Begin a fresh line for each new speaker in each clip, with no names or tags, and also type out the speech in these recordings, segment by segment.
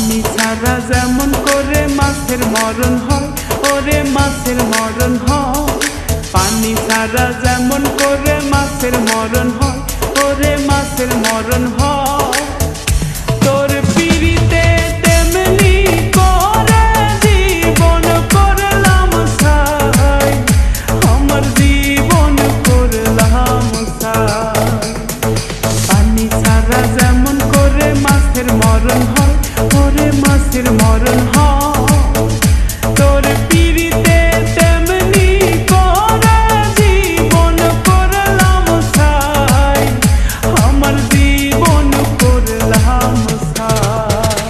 পানি ছাড়া যেমন করে মাছের মরণ হয়, ওরে মাছের মরণ হয়। পানি ছাড়া যেমন করে মাছের মরণ হয়, ওরে মাছের মরণ হয়। তোর পিরিতে তেমনি করে জীবন করলাম ছাই, আমার জীবন করলাম ছাই। পানি ছাড়া যেমন করে মাছের মরণ হয়, ওরে মাছের মরণ হয়। তোর পিরিতে তেমনি করে জীবন করলাম ছাই, আমার জীবন করলাম ছাই।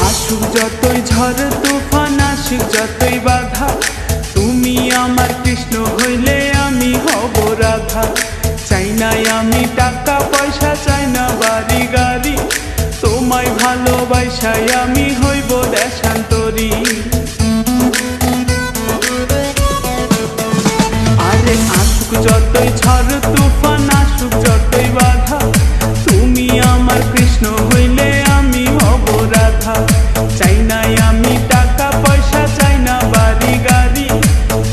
আসুক যতই ঝড় তুফান, আসুক যতই বাধা, তুমি আমার কৃষ্ণ হইলে আমি হব রাধা। চাই না আমি টাকা পয়সা, চাই না বাড়ি গাড়ি, তোমায় ভালোবাসায় আমি হইব দেশান্তরী। আরে আসুক যতই ঝড় তুফান, আসুক যতই বাধা, তুমি আমার কৃষ্ণ হইলে আমি হব রাধা। চাই না আমি টাকা পয়সা, চাই না বাড়ি গাড়ি,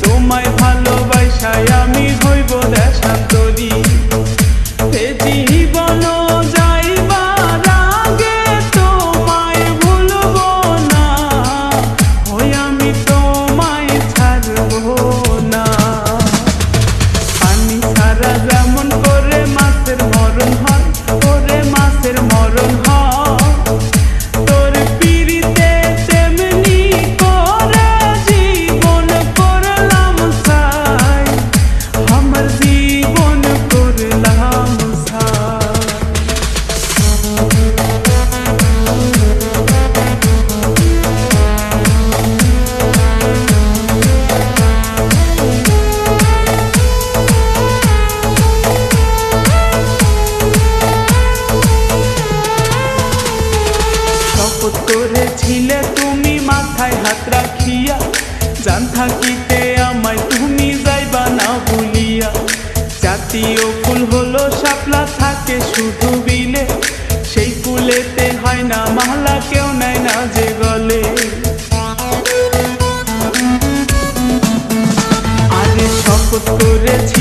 তোমায় ভালোবাসায় আমি হইব দেশান্তরী। এ জীবন যাইবার আগে তোমায় ভুলব না, ওই আমি তোমায় ছাড়ব না। পানি ছাড়া যেমন করে মাছের মরণ হয়, ওরে মাছের মরণ হয়। তোর পিরিতে তেমনি করে জীবন করলাম ছাই, আমার জীবন করলাম ছাই। শপথ করেছিলে তুমি মাথায় হাত রাখিয়া, জান থাকিতে আমায় তুমি যাইবা না ভুলিয়া। জাতীয় ফুল হলো শাপলা, থাকে শুধু বিলে, সেই ফুলেতে হয় না মালা, কেউ নেয় না যে গলে। আরে শপথ করেছি